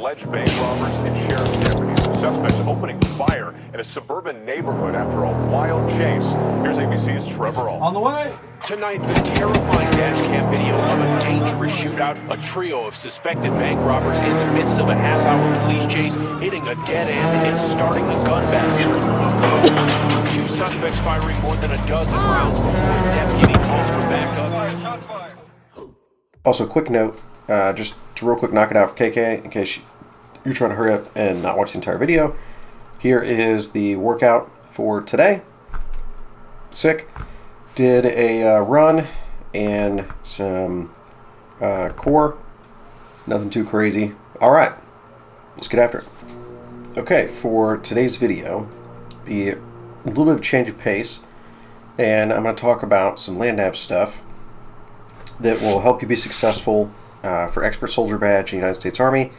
alleged bank robbers and sheriff's deputies. The suspects opening fire in a suburban neighborhood after a wild chase. Here's ABC's Trevor Ault. On the way. Tonight, the terrifying dash cam video of a dangerous shootout. A trio of suspected bank robbers in the midst of a half-hour police chase, hitting a dead end and starting a gun battle. Two suspects firing more than a dozen rounds before the deputy calls for backup. Also, quick note, just to real quick knock it out for KK, in case you're trying to hurry up and not watch the entire video. Here is the workout for today. Sick. Did a run and some core. Nothing too crazy. All right, let's get after it. Okay, for today's video, be a little bit of change of pace, and I'm going to talk about some land nav stuff that will help you be successful for Expert Soldier Badge in the United States Army,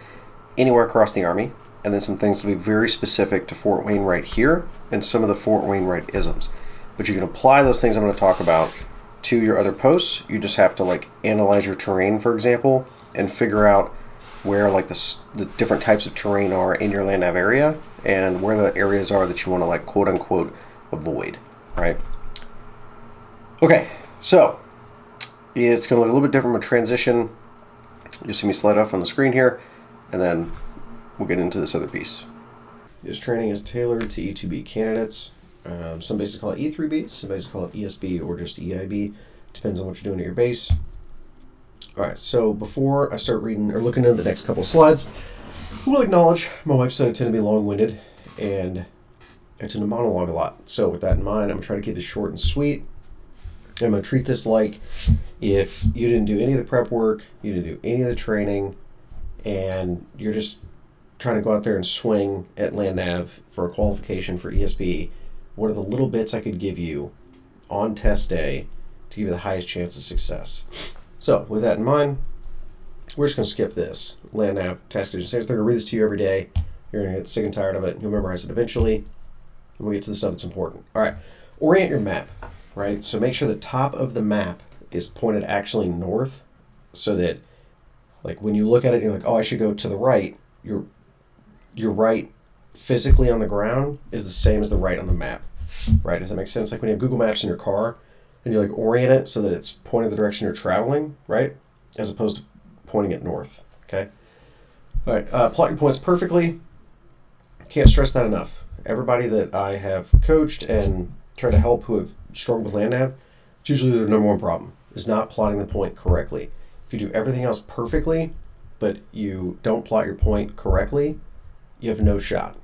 anywhere across the Army, and then some things that will be very specific to Fort Wainwright here, and some of the Fort Wainwright isms. But you can apply those things I'm going to talk about to your other posts. You just have to like analyze your terrain, for example, and figure out where like the different types of terrain are in your land nav area and where the areas are that you want to like quote unquote avoid, right? Okay, so it's going to look a little bit different with transition. You'll see me slide off on the screen here, and then we'll get into this other piece. This training is tailored to E2B candidates. Some bases call it E3B, some bases call it ESB, or just EIB. Depends on what you're doing at your base. Alright, so before I start reading or looking at the next couple of slides, I will acknowledge my wife said I tend to be long-winded, and I tend to monologue a lot. So with that in mind, I'm trying to keep this short and sweet. I'm going to treat this like if you didn't do any of the prep work, you didn't do any of the training, and you're just trying to go out there and swing at land nav for a qualification for ESB. What are the little bits I could give you on test day to give you the highest chance of success? So, with that in mind, we're just going to skip this. Land nav task agencies. They're going to read this to you every day. You're going to get sick and tired of it. You'll memorize it eventually. And we'll get to the stuff that's important. All right. Orient your map, right? So make sure the top of the map is pointed actually north so that, like, when you look at it, you're like, oh, I should go to the right. Your right physically on the ground is the same as the right on the map, right? Does that make sense? Like when you have Google Maps in your car and you like orient it so that it's pointing the direction you're traveling, right? As opposed to pointing it north, okay? All right, plot your points perfectly. Can't stress that enough. Everybody that I have coached and tried to help who have struggled with land nav, it's usually their number one problem, is not plotting the point correctly. If you do everything else perfectly, but you don't plot your point correctly, you have no shot.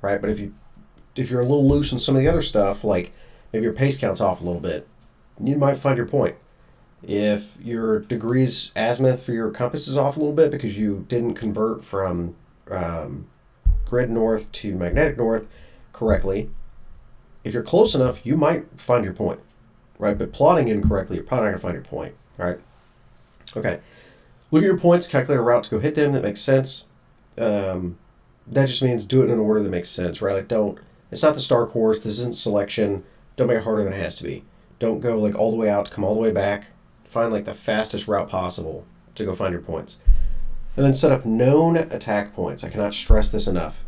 Right, but if you're a little loose in some of the other stuff, like maybe your pace count's off a little bit, you might find your point. If your degrees azimuth for your compass is off a little bit because you didn't convert from grid north to magnetic north correctly, if you're close enough, you might find your point, right? But plotting incorrectly, you're probably not going to find your point, right? Okay, look at your points, calculate a route to go hit them that makes sense. That just means do it in an order that makes sense, right? Like it's not the star course, this isn't selection, don't make it harder than it has to be. Don't go like all the way out, come all the way back. Find like the fastest route possible to go find your points. And then set up known attack points. I cannot stress this enough.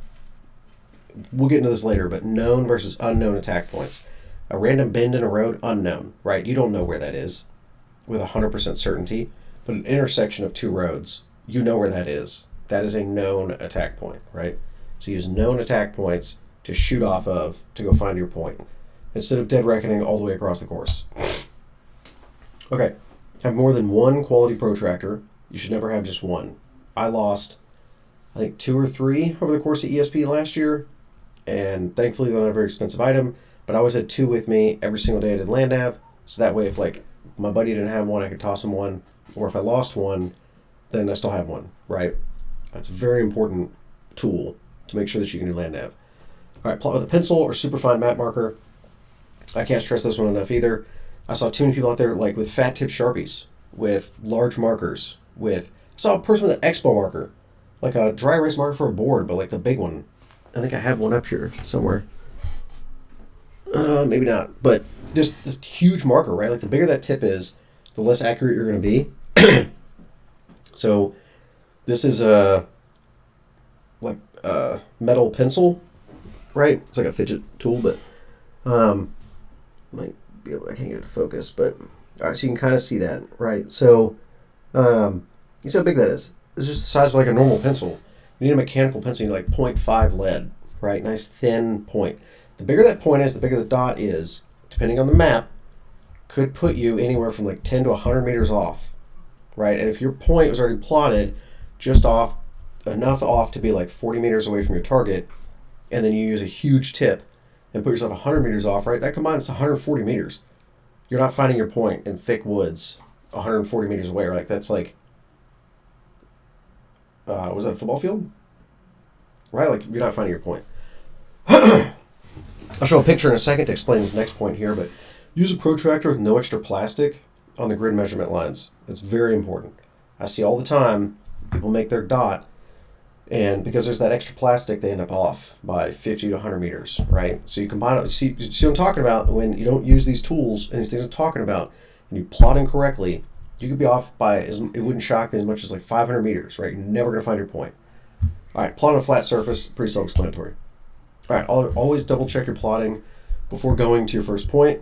We'll get into this later, but known versus unknown attack points. A random bend in a road, unknown, right? You don't know where that is with 100% certainty, but an intersection of two roads, you know where that is. That is a known attack point, right? So use known attack points to shoot off of to go find your point instead of dead reckoning all the way across the course. Okay, have more than one quality protractor. You should never have just one. I lost, I think, 2 or 3 over the course of ESP last year, and thankfully they're not a very expensive item, but I always had 2 with me every single day I did land nav, so that way if like my buddy didn't have one, I could toss him one, or if I lost one, then I still have one, right? That's a very important tool to make sure that you can do land nav. All right, plot with a pencil or superfine map marker. I can't stress this one enough either. I saw too many people out there like with fat tip Sharpies, with large markers, I saw a person with an expo marker, like a dry erase marker for a board, but like the big one. I think I have one up here somewhere. Maybe not, but just this huge marker, right? Like the bigger that tip is, the less accurate you're going to be. So this is like metal pencil, right? It's like a fidget tool, but might be able. I can't get it to focus, but all right. So you can kind of see that, right? So you see how big that is? It's just the size of like a normal pencil. You need a mechanical pencil. You need like 0.5 lead, right? Nice thin point. The bigger that point is, the bigger the dot is, depending on the map, could put you anywhere from like 10 to 100 meters off, right? And if your point was already plotted just off, enough off to be like 40 meters away from your target, and then you use a huge tip and put yourself 100 meters off, right? That combines to 140 meters. You're not finding your point in thick woods 140 meters away, right? That's like, was that a football field? Right? Like, you're not finding your point. I'll show a picture in a second to explain this next point here, but use a protractor with no extra plastic on the grid measurement lines. It's very important. I see all the time people make their dot, and because there's that extra plastic, they end up off by 50 to 100 meters, right? So you combine it. You see what I'm talking about? When you don't use these tools and these things I'm talking about, and you plot incorrectly, you could be off by, it wouldn't shock me, as much as like 500 meters, right? You're never going to find your point. All right, plot on a flat surface, pretty self-explanatory. All right, always double check your plotting before going to your first point.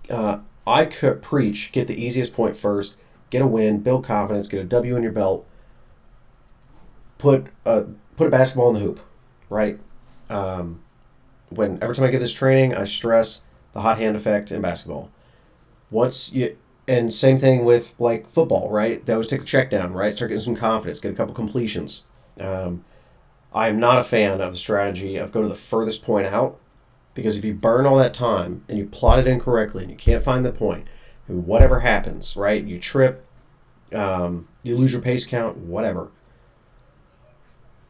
I could preach, get the easiest point first, get a win, build confidence, get a W in your belt, put a basketball in the hoop, right? Every time I give this training, I stress the hot hand effect in basketball. And same thing with like football, right? They always take the check down, right? Start getting some confidence, get a couple completions. I'm not a fan of the strategy of go to the furthest point out, because if you burn all that time and you plot it incorrectly and you can't find the point, and whatever happens, right? You trip, you lose your pace count, whatever.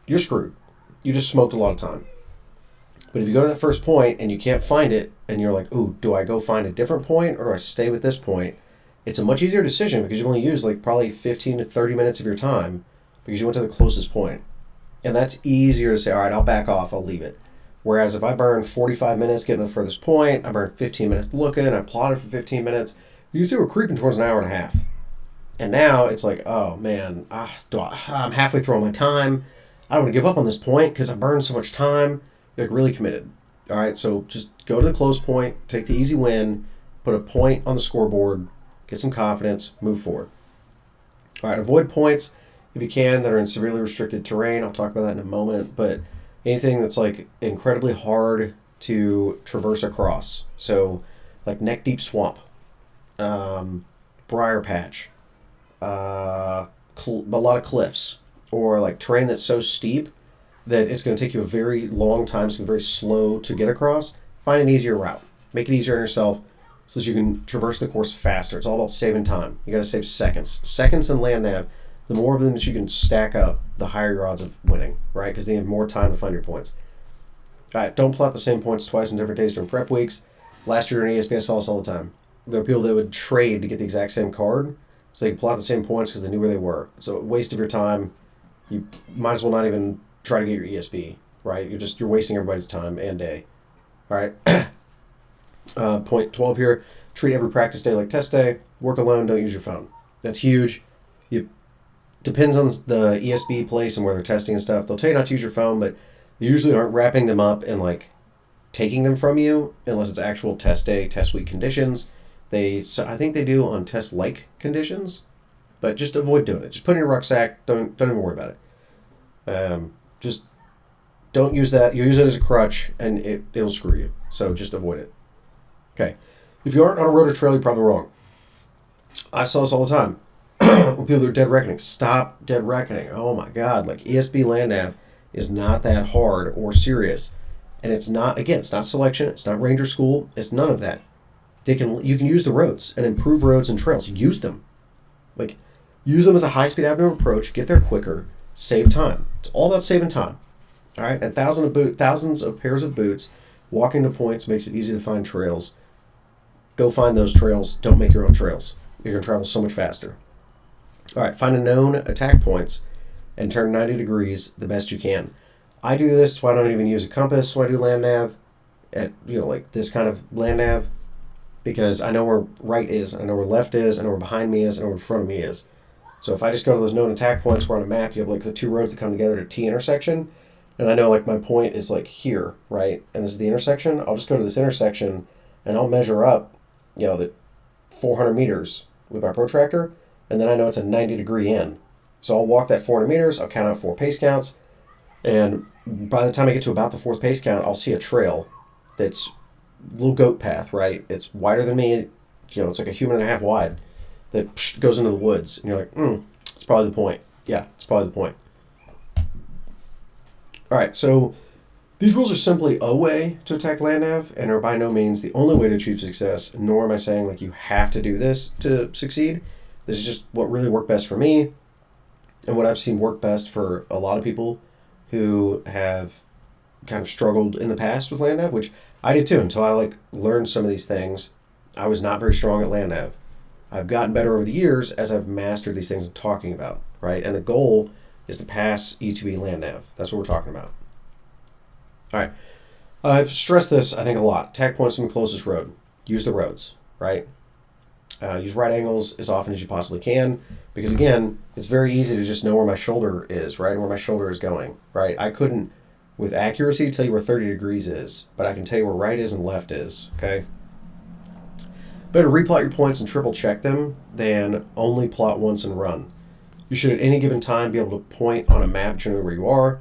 You're screwed. You just smoked a lot of time. But if you go to that first point and you can't find it, and you're like, ooh, do I go find a different point or do I stay with this point? It's a much easier decision because you've only used like probably 15 to 30 minutes of your time because you went to the closest point. And that's easier to say, all right, I'll back off, I'll leave it. Whereas if I burn 45 minutes getting to the furthest point, I burn 15 minutes looking, I plotted for 15 minutes, you can see we're creeping towards an hour and a half. And now it's like, oh man, I'm halfway through all my time. I don't want to give up on this point because I burned so much time. You're like really committed. All right, so just go to the close point, take the easy win, put a point on the scoreboard, get some confidence, move forward. All right, avoid points if you can that are in severely restricted terrain. I'll talk about that in a moment, but anything that's like incredibly hard to traverse across. So like neck deep swamp, briar patch, a lot of cliffs, or like terrain that's so steep that it's going to take you a very long time, it's going to be very slow to get across. Find an easier route. Make it easier on yourself so that you can traverse the course faster. It's all about saving time. You got to save seconds. Seconds in Land Nav, the more of them that you can stack up, the higher your odds of winning, right? Because they have more time to find your points. All right, don't plot the same points twice in different days during prep weeks. Last year in ESP, I saw this all the time. There were people that would trade to get the exact same card so they could plot the same points because they knew where they were. So a waste of your time. You might as well not even try to get your ESP, right? You're wasting everybody's time and day. All right. Point 12 here. Treat every practice day like test day. Work alone. Don't use your phone. That's huge. It depends on the ESB place and where they're testing and stuff. They'll tell you not to use your phone, but they usually aren't wrapping them up and like taking them from you unless it's actual test day, test week conditions. I think they do on test-like conditions, but just avoid doing it. Just put it in your rucksack. Don't even worry about it. Just don't use that. You use it as a crutch, and it'll screw you. So just avoid it. Okay. If you aren't on a road or trail, you're probably wrong. I saw this all the time. When people are dead reckoning. Stop dead reckoning. Oh my God. Like ESB Land Nav is not that hard or serious. And it's not selection. It's not ranger school. It's none of that. You can use the roads and improve roads and trails. Use them. Like, use them as a high-speed avenue approach. Get there quicker. Save time. It's all about saving time. All right? And thousands of pairs of boots. Walking to points makes it easy to find trails. Go find those trails. Don't make your own trails. You're going to travel so much faster. All right. Find a known attack points and turn 90 degrees the best you can. I do this, so I don't even use a compass when I do Land Nav. Like this kind of Land Nav. Because I know where right is, I know where left is, I know where behind me is, I know where in front of me is. So if I just go to those known attack points where on a map you have like the two roads that come together at a T intersection, and I know like my point is like here, right? And this is the intersection, I'll just go to this intersection and I'll measure up, the 400 meters with my protractor, and then I know it's a 90-degree in. So I'll walk that 400 meters, I'll count out 4 pace counts, and by the time I get to about the 4th pace count, I'll see a trail that's a little goat path, right? It's wider than me, it's like a human and a half wide that goes into the woods. And you're like, it's probably the point. Yeah, it's probably the point. All right, so these rules are simply a way to attack land nav and are by no means the only way to achieve success, nor am I saying like you have to do this to succeed. This is just what really worked best for me and what I've seen work best for a lot of people who have kind of struggled in the past with land nav, which I did too until I learned some of these things. I was not very strong at land nav. I've gotten better over the years as I've mastered these things I'm talking about, right? And the goal is to pass E2B Land Nav. That's what we're talking about. All right. I've stressed this, I think, a lot. Attack points from the closest road. Use the roads, right? Use right angles as often as you possibly can, because again, it's very easy to just know where my shoulder is, right? And where my shoulder is going, right? I couldn't, with accuracy, tell you where 30 degrees is, but I can tell you where right is and left is, okay? Better replot your points and triple check them than only plot once and run. You should at any given time be able to point on a map generally where you are,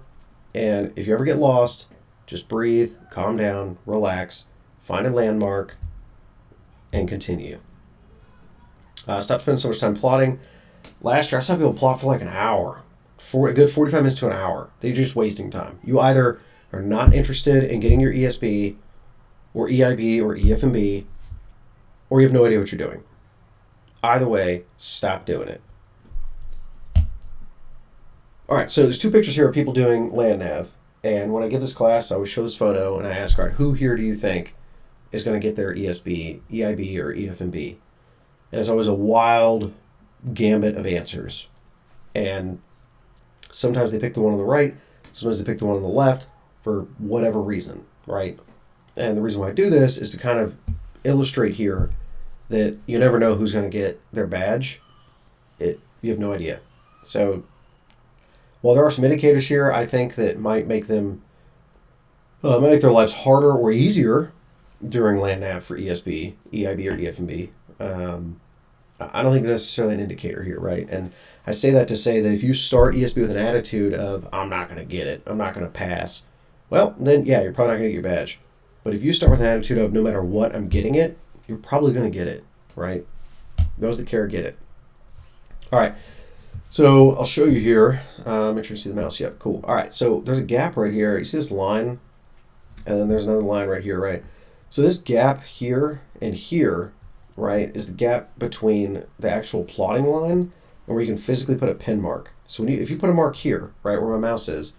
and if you ever get lost, just breathe, calm down, relax, find a landmark, and continue. Stop spending so much time plotting. Last year, I saw people plot for like an hour, for a good 45 minutes to an hour. They're just wasting time. You either are not interested in getting your ESB, or EIB, or EFMB, or you have no idea what you're doing. Either way, stop doing it. All right, so there's 2 pictures here of people doing land nav. And when I give this class, I always show this photo and I ask, all right, who here do you think is going to get their ESB, EIB, or EFMB? And there's always a wild gambit of answers. And sometimes they pick the one on the right, sometimes they pick the one on the left for whatever reason, right? And the reason why I do this is to kind of illustrate here that you never know who's going to get their badge. You have no idea. So while there are some indicators here, I think that might make them might make their lives harder or easier during land nav for ESB, EIB, or EFMB. I don't think that's necessarily an indicator here, right? And I say that to say that if you start ESB with an attitude of, I'm not going to get it, I'm not going to pass, well, then yeah, you're probably not going to get your badge. But if you start with an attitude of, no matter what, I'm getting it, you're probably going to get it, right? Those that care get it. All right. So I'll show you here. Make sure you see the mouse. Yep, cool. All right, so there's a gap right here. You see this line? And then there's another line right here, right? So this gap here and here, right, is the gap between the actual plotting line and where you can physically put a pin mark. So if you put a mark here, right, where my mouse is,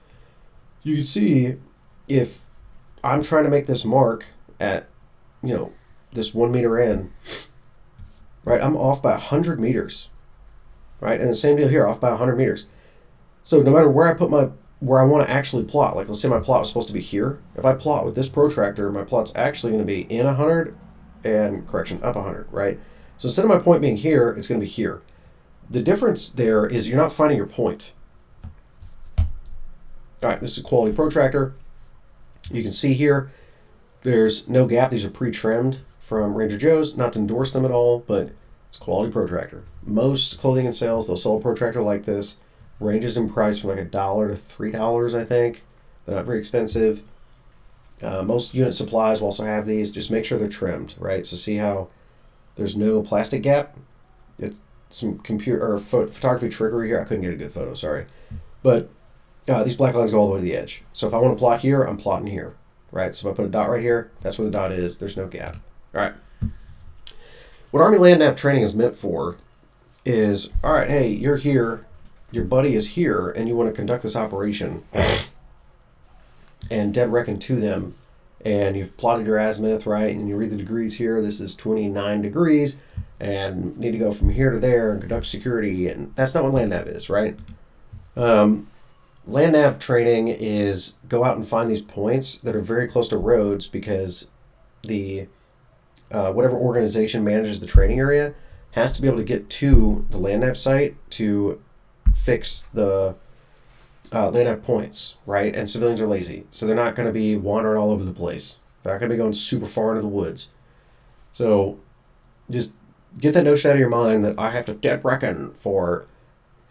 you can see if I'm trying to make this mark at, this 1 meter in, right, I'm off by 100 meters. Right, and the same deal here, off by 100 meters. So no matter where I put where I want to actually plot, like let's say my plot was supposed to be here. If I plot with this protractor, my plot's actually going to be in 100 and, up 100, right? So instead of my point being here, it's going to be here. The difference there is you're not finding your point. All right, this is a quality protractor. You can see here, there's no gap. These are pre-trimmed from Ranger Joe's. Not to endorse them at all, but it's a quality protractor. Most clothing and sales, they'll sell a protractor like this. Ranges in price from like $1 to $3, I think. They're not very expensive. Most unit supplies will also have these. Just make sure they're trimmed, right? So see how there's no plastic gap? It's some computer or photography trickery here. I couldn't get a good photo, sorry. But these black lines go all the way to the edge. So if I want to plot here, I'm plotting here, right? So if I put a dot right here, that's where the dot is. There's no gap. All right. What Army Land Nav training is meant for is, all right, hey, you're here, your buddy is here, and you want to conduct this operation and dead reckon to them, and you've plotted your azimuth, right, and you read the degrees here, this is 29 degrees, and need to go from here to there and conduct security, and that's not what Land Nav is, right? Land Nav training is go out and find these points that are very close to roads because the whatever organization manages the training area, has to be able to get to the Land Nav site to fix the Land Nav points, right? And civilians are lazy, so they're not going to be wandering all over the place. They're not going to be going super far into the woods. So just get that notion out of your mind that I have to dead reckon for...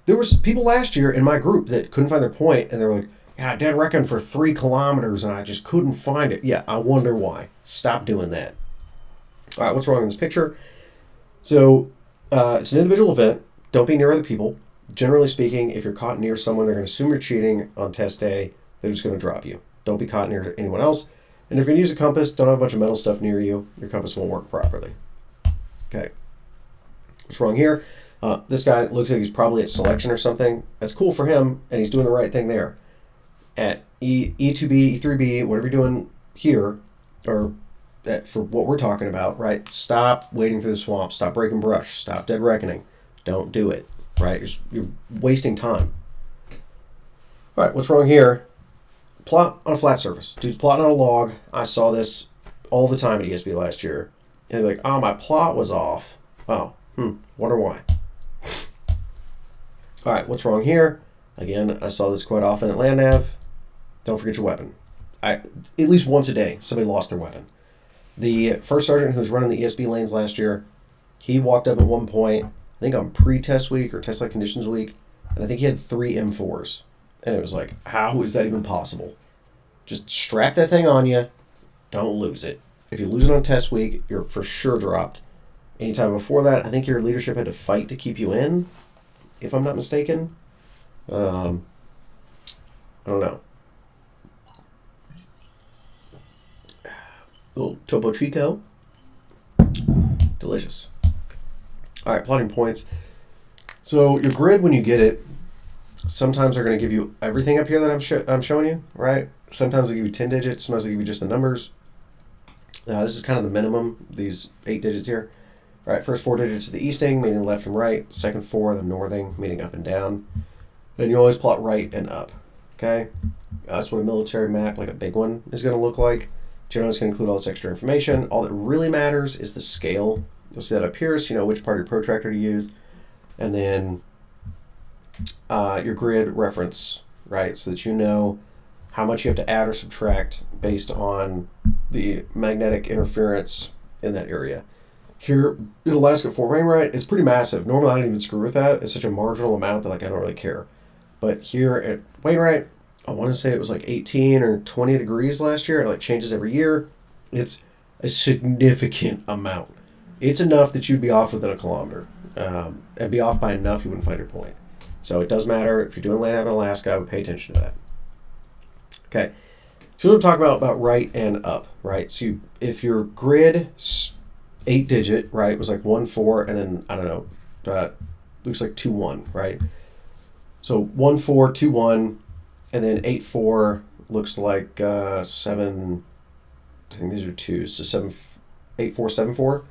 There was people last year in my group that couldn't find their point, and they were like, yeah, I dead reckon for 3 kilometers, and I just couldn't find it. Yeah, I wonder why. Stop doing that. All right, what's wrong in this picture? So it's an individual event. Don't be near other people. Generally speaking, if you're caught near someone, they're going to assume you're cheating on test day. They're just going to drop you. Don't be caught near anyone else. And if you're going to use a compass, don't have a bunch of metal stuff near you. Your compass won't work properly. Okay. What's wrong here? This guy looks like he's probably at selection or something. That's cool for him, and he's doing the right thing there. At E2B, E3B, whatever you're doing here, or for what we're talking about, right? Stop wading through the swamp. Stop breaking brush. Stop dead reckoning. Don't do it, right? You're wasting time. All right, what's wrong here? Plot on a flat surface. Dude's plotting on a log. I saw this all the time at ESB last year. And they're like, oh, my plot was off. Oh, wonder why. All right, what's wrong here? Again, I saw this quite often at Land Nav. Don't forget your weapon. At least once a day, somebody lost their weapon. The first sergeant who was running the ESB lanes last year, he walked up at one point, I think on pre-test week or test-like conditions week, and I think he had 3 M4s. And it was like, how is that even possible? Just strap that thing on you. Don't lose it. If you lose it on test week, you're for sure dropped. Anytime before that, I think your leadership had to fight to keep you in, if I'm not mistaken. I don't know. Little Topo Chico. Delicious. All right, plotting points. So your grid, when you get it, sometimes they're going to give you everything up here that I'm showing you, right? Sometimes they give you 10 digits. Sometimes they give you just the numbers. This is kind of the minimum, these 8 digits here. All right, first 4 digits of the easting, meaning left and right. Second 4, the northing, meaning up and down. Then you always plot right and up, okay? That's what a military map, like a big one, is going to look like. Generally, it's going to include all this extra information. All that really matters is the scale. You'll see that up here, so you know which part of your protractor to use. And then your grid reference, right? So that you know how much you have to add or subtract based on the magnetic interference in that area. Here in Alaska Fort Wainwright, it's pretty massive. Normally, I don't even screw with that. It's such a marginal amount that I don't really care. But here at Wainwright, I want to say it was like 18 or 20 degrees last year. It changes every year. It's a significant amount. It's enough that you'd be off within a kilometer. And be off by enough you wouldn't find your point. So it does matter. If you're doing land nav in Alaska, I would pay attention to that. Okay. So what I'm talking about right and up, right? So if your grid 8 digit, right, was like 1 4 and then I don't know, looks like 2 1, right? So 1 4 2 1 and then 8 4 looks like 7. I think these are 2s, so 7 8 4 7 4,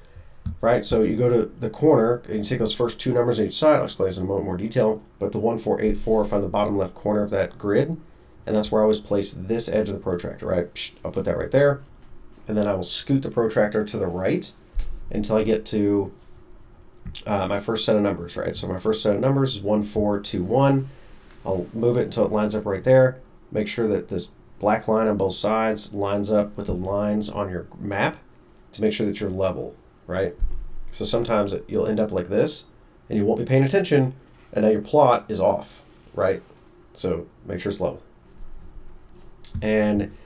right? So you go to the corner and you take those first 2 numbers on each side. I'll explain this in a moment more detail. But the 1 4 8 4, find the bottom left corner of that grid, and that's where I always place this edge of the protractor, right? I'll put that right there, and then I will scoot the protractor to the right until I get to my first set of numbers, right? So my first set of numbers is 1 4 2 1. I'll move it until it lines up right there. Make sure that this black line on both sides lines up with the lines on your map to make sure that you're level, right? So sometimes you'll end up like this, and you won't be paying attention, and now your plot is off, right? So make sure it's level. And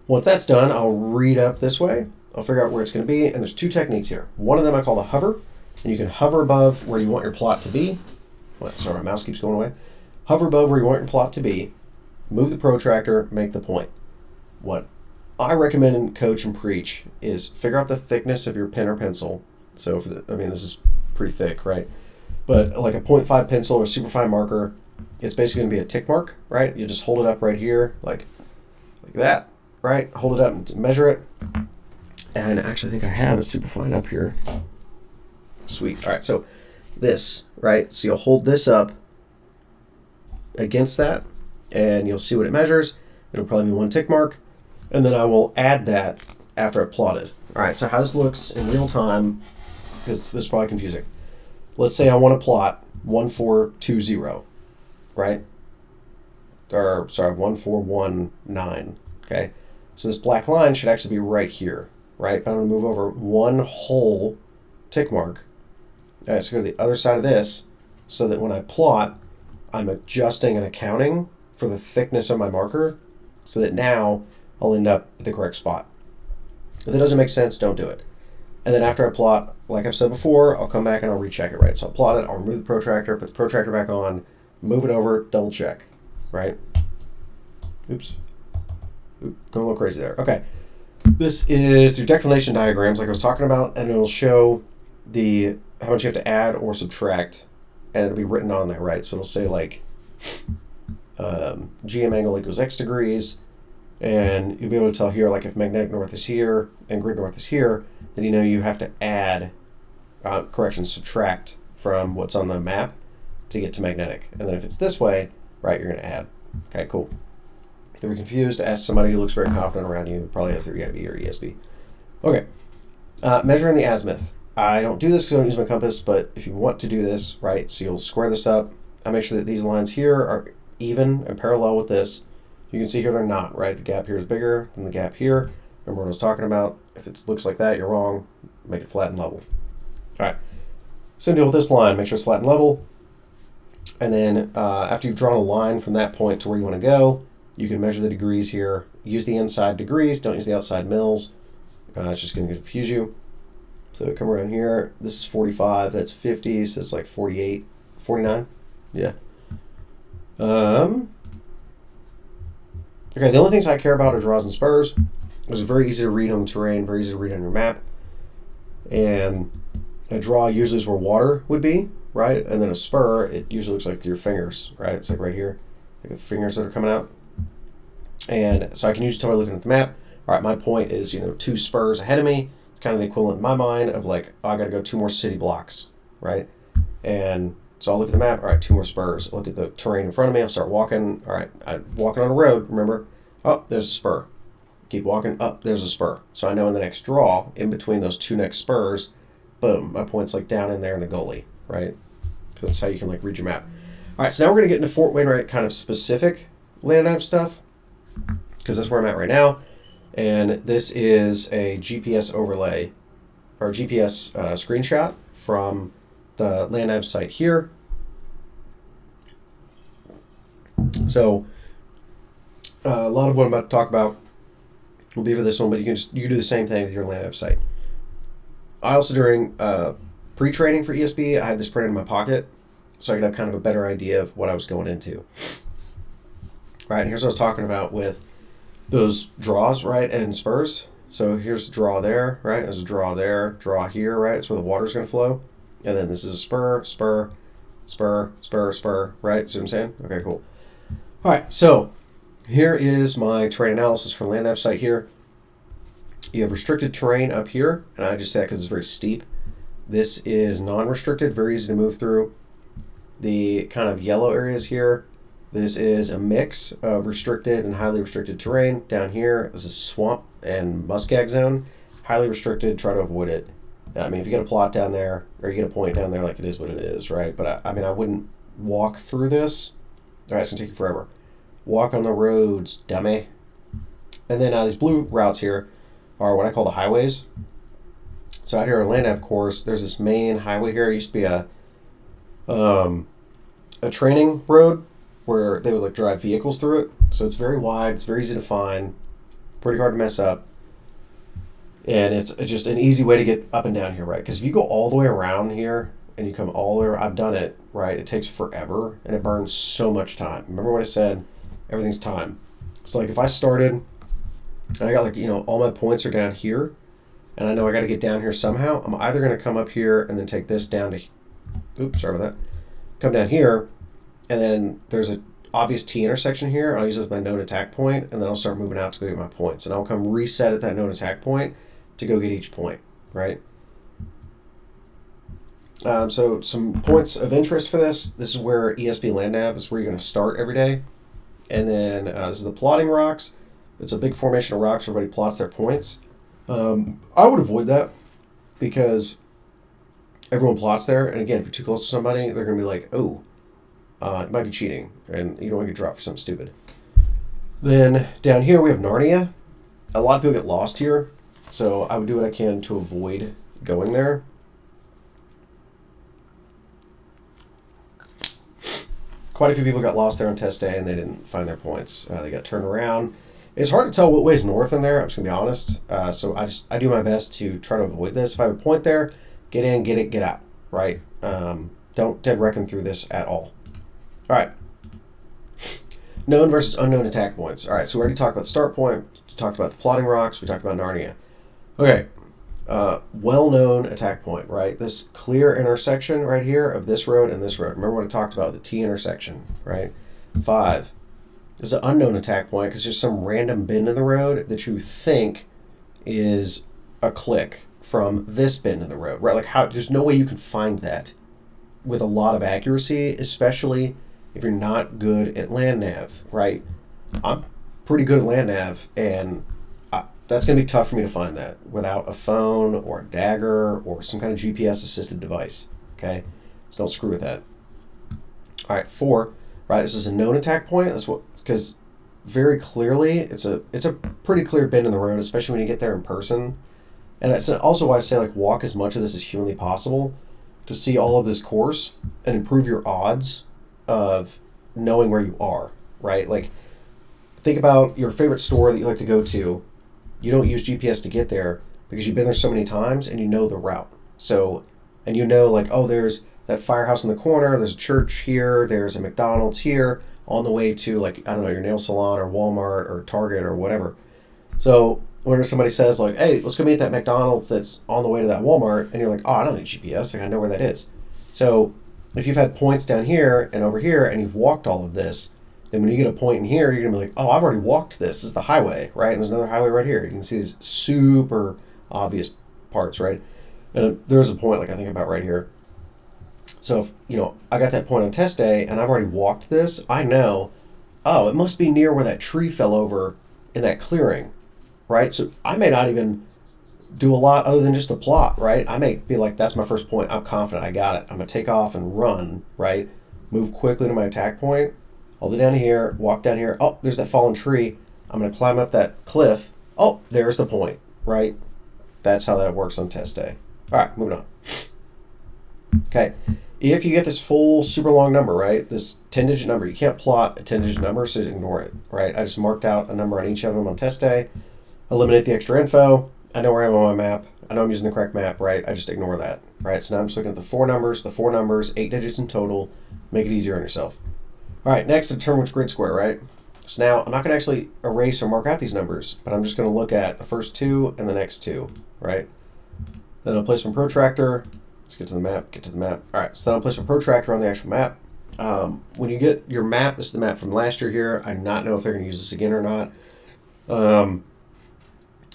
once that's done, I'll read up this way. I'll figure out where it's going to be, and there's 2 techniques here. One of them I call the hover, and you can hover above where you want your plot to be. Sorry, my mouse keeps going away. Hover above where you want your plot to be, move the protractor, make the point. What I recommend and coach and preach is figure out the thickness of your pen or pencil. So, this is pretty thick, right? But like a 0.5 pencil or superfine marker, it's basically going to be a tick mark, right? You just hold it up right here, like that, right? Hold it up and measure it. And actually, I think I have a superfine up here. Sweet. All right, so this, right? So you'll hold this up against that, and you'll see what it measures. It'll probably be 1 tick mark, and then I will add that after I plotted. All right, so how this looks in real time, because this is probably confusing. let's say I want to plot 1420, right? Or, sorry, 1419, okay? So this black line should actually be right here, right? But I'm going to move over one whole tick mark. All right, so go to the other side of this so that when I plot, I'm adjusting and accounting for the thickness of my marker so that now I'll end up at the correct spot. If that doesn't make sense, don't do it. And then after I plot, like I've said before, I'll come back and I'll recheck it, right? So I'll plot it, I'll remove the protractor, put the protractor back on, move it over, double check, right? Oops. Going a little crazy there. Okay. This is your declination diagrams like I was talking about, and it'll show the how much you have to add or subtract, and it'll be written on there, right? So it'll say like GM angle equals X degrees, and you'll be able to tell here, like if magnetic north is here and grid north is here, then you know you have to add, subtract from what's on the map to get to magnetic. And then if it's this way, right, you're going to add. Okay, cool. If you're confused, ask somebody who looks very confident around you, probably has their EIB or ESB. Okay, measuring the azimuth. I don't do this because I don't use my compass, but if you want to do this, right, so you'll square this up. I make sure that these lines here are even and parallel with this. You can see here they're not, right? The gap here is bigger than the gap here. Remember what I was talking about? If it looks like that, you're wrong. Make it flat and level. All right, same deal with this line. Make sure it's flat and level. And then after you've drawn a line from that point to where you want to go, you can measure the degrees here. Use the inside degrees, don't use the outside mils. It's just going to confuse you. So come around here, this is 45, that's 50, so it's like 48, 49, yeah. Okay, the only things I care about are draws and spurs. It's very easy to read on the terrain, very easy to read on your map. And a draw usually is where water would be, right? And then a spur, it usually looks like your fingers, right? It's like right here, like the fingers that are coming out. And so I can usually tell by looking at the map, all right, my point is, 2 spurs ahead of me. It's kind of the equivalent in my mind of like, oh, I got to go 2 more city blocks, right? And so I'll look at the map, all right, 2 more spurs. Look at the terrain in front of me, I'll start walking. All right, I'm walking on a road, remember? Oh, there's a spur. Keep walking, up, there's a spur. So I know in the next draw, in between those 2 next spurs, boom, my point's like down in there in the gully, right? That's how you can like read your map. All right, so now we're going to get into Fort Wainwright kind of specific land nav stuff, because that's where I'm at right now. And this is a GPS overlay, or GPS screenshot from the land nav site here. So a lot of what I'm about to talk about will be for this one, but you can do the same thing with your land nav site. I also, during pre-training for ESB, I had this printed in my pocket so I could have kind of a better idea of what I was going into. Right, and here's what I was talking about with those draws, right, and spurs. So here's the draw there, right? There's a draw there, draw here, right? It's where the water's going to flow. And then this is a spur, spur, spur, spur, spur, right? See what I'm saying? Okay, cool. All right, so here is my terrain analysis for land nav site here. You have restricted terrain up here, and I just say that because it's very steep. This is non-restricted, very easy to move through. The kind of yellow areas here, this is a mix of restricted and highly restricted terrain. Down here, this is swamp and muskeg zone. Highly restricted, try to avoid it. I mean, if you get a plot down there, or you get a point down there, like it is what it is, right? But I mean, I wouldn't walk through this. All right, it's gonna take you forever. Walk on the roads, dummy. And then these blue routes here are what I call the highways. So out here on land nav course, there's this main highway here. It used to be a training road where they would like drive vehicles through it. So it's very wide, it's very easy to find, pretty hard to mess up. And it's just an easy way to get up and down here, right? Because if you go all the way around here and you come all the way around, I've done it, right? It takes forever and it burns so much time. Remember what I said? Everything's time. So like if I started and I got like, all my points are down here and I know I got to get down here somehow, I'm either going to come up here and then take this down to, oops, sorry about that. Come down here, and then there's an obvious T intersection here. I'll use it as my known attack point, and then I'll start moving out to go get my points. And I'll come reset at that known attack point to go get each point, right? So some points of interest for this. This is where ESB Land Nav is where you're going to start every day. And then this is the plotting rocks. It's a big formation of rocks where everybody plots their points. I would avoid that because everyone plots there. And again, if you're too close to somebody, they're going to be like, oh, it might be cheating. And you don't want to get dropped for something stupid. Then down here we have Narnia. A lot of people get lost here. So I would do what I can to avoid going there. Quite a few people got lost there on test day and they didn't find their points. They got turned around. It's hard to tell what way's north in there. I'm just gonna be honest. So I do my best to try to avoid this. If I have a point there, get in, get it, get out. Right? Don't dead reckon through this at all. All right. Known versus unknown attack points. All right. So we already talked about the start point. We talked about the plotting rocks. We talked about Narnia. Okay. Well-known attack point. Right. This clear intersection right here of this road and this road. Remember what I talked about, the T intersection. Right. 5. Is an unknown attack point because there's some random bend in the road that you think is a click from this bend in the road, right? Like how there's no way you can find that with a lot of accuracy, especially if you're not good at land nav, right? I'm pretty good at land nav, and that's going to be tough for me to find that without a phone or a dagger or some kind of GPS assisted device. Okay, so don't screw with that. All right, 4. Right, this is a known attack point. That's what, because very clearly it's a pretty clear bend in the road, especially when you get there in person. And that's also why I say like walk as much of this as humanly possible to see all of this course and improve your odds of knowing where you are. Right, like think about your favorite store that you like to go to. You don't use GPS to get there because you've been there so many times and you know the route. So, and you know like, oh, there's that firehouse in the corner, there's a church here, there's a McDonald's here, on the way to like, I don't know, your nail salon or Walmart or Target or whatever. So whenever somebody says like, hey, let's go meet that McDonald's that's on the way to that Walmart, and you're like, oh, I don't need GPS, like I know where that is. So if you've had points down here and over here and you've walked all of this, then when you get a point in here, you're gonna be like, oh, I've already walked this. This is the highway, right? And there's another highway right here. You can see these super obvious parts, right? And there's a point like I think about right here. So if, you know, I got that point on test day and I've already walked this, I know, oh, it must be near where that tree fell over in that clearing, right? So I may not even do a lot other than just the plot, right? I may be like, that's my first point. I'm confident I got it. I'm going to take off and run, right? Move quickly to my attack point. I'll go down here, walk down here. Oh, there's that fallen tree. I'm going to climb up that cliff. Oh, there's the point, right? That's how that works on test day. All right, moving on. Okay. If you get this full super long number, right, this 10-digit number, you can't plot a 10-digit number, so ignore it, right? I just marked out a number on each of them on test day, eliminate the extra info. I know where I am on my map. I know I'm using the correct map, right? I just ignore that, right? So now I'm just looking at the four numbers, 8 digits in total. Make it easier on yourself. All right, next, determine which grid square, right? So now I'm not going to actually erase or mark out these numbers, but I'm just going to look at the first 2 and the next 2, right? Then I'll place my protractor. Let's get to the map, All right, so then I'll place a protractor on the actual map. When you get your map, this is the map from last year here. I do not know if they're going to use this again or not.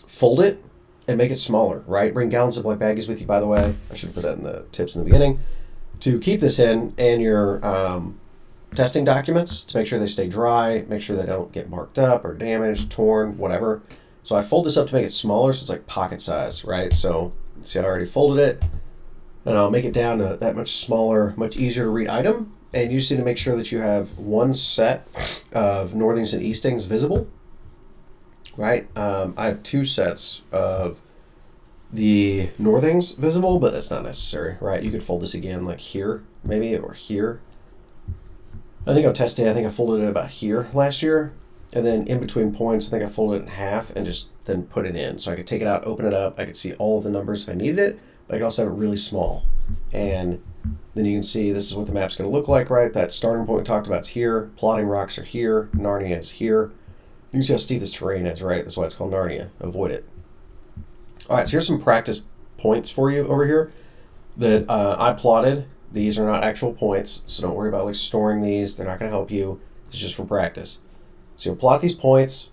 Fold it and make it smaller, right? Bring gallon Ziploc baggies with you, by the way. I should have put that in the tips in the beginning. To keep this in and your testing documents to make sure they stay dry, make sure they don't get marked up or damaged, torn, whatever. So I fold this up to make it smaller so it's like pocket size, right? So see, I already folded it. And I'll make it down to that much smaller, much easier to read item. And you just need to make sure that you have one set of northings and eastings visible, right? I have 2 sets of the northings visible, but that's not necessary, right? You could fold this again like here, maybe, or here. I think on test day, I folded it about here last year. And then in between points, I think I folded it in half and just then put it in. So I could take it out, open it up. I could see all of the numbers if I needed it. I can also have it really small. And then you can see this is what the map's going to look like, right? That starting point we talked about is here. Plotting rocks are here. Narnia is here. You can see how steep this terrain is, right? That's why it's called Narnia. Avoid it. All right, so here's some practice points for you over here that I plotted. These are not actual points, so don't worry about like storing these. They're not going to help you. It's just for practice. So you'll plot these points,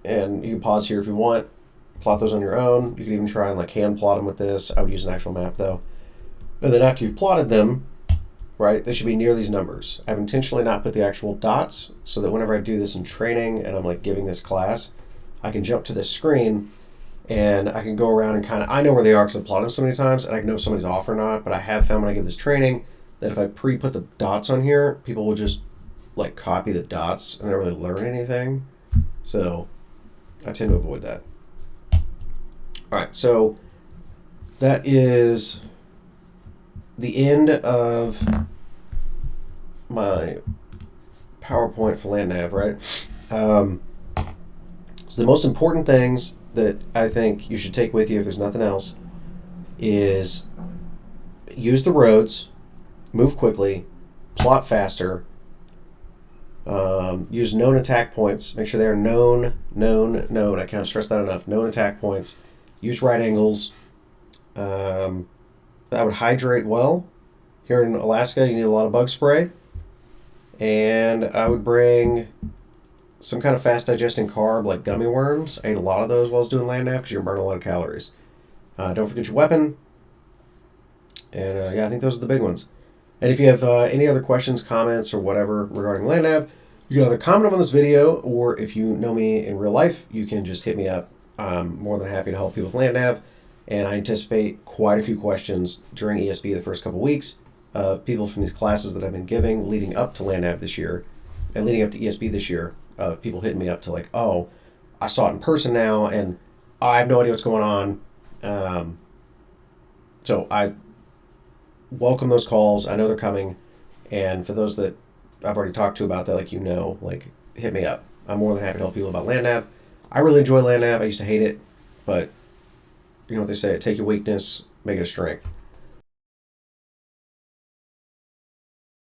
and you can pause here if you want. Plot those on your own. You can even try and like hand plot them with this. I would use an actual map though. And then after you've plotted them, right, they should be near these numbers. I've intentionally not put the actual dots so that whenever I do this in training and I'm like giving this class, I can jump to this screen and I can go around and kind of, I know where they are because I've plotted them so many times, and I can know if somebody's off or not. But I have found when I give this training that if I pre-put the dots on here, people will just like copy the dots and they don't really learn anything. So I tend to avoid that. All right, so that is the end of my PowerPoint for Land Nav, right? So the most important things that I think you should take with you, if there's nothing else, is use the roads, move quickly, plot faster, use known attack points. Make sure they are known. I can't stress that enough. Known attack points. Use right angles. I would hydrate well. Here in Alaska, you need a lot of bug spray. And I would bring some kind of fast digesting carb like gummy worms. I ate a lot of those while I was doing Land Nav because you're burning a lot of calories. Don't forget your weapon. And yeah, I think those are the big ones. And if you have any other questions, comments, or whatever regarding Land Nav, you can either comment them on this video, or if you know me in real life, you can just hit me up. I'm more than happy to help people with Land Nav. And I anticipate quite a few questions during ESB the first couple weeks of people from these classes that I've been giving leading up to Land Nav this year and leading up to ESB this year. People hitting me up to like, oh, I saw it in person now, and I have no idea what's going on. So I welcome those calls. I know they're coming. And for those that I've already talked to about that, like, like, hit me up. I'm more than happy to help people about Land Nav. I really enjoy Land Nav. I used to hate it, but you know what they say, take your weakness, make it a strength.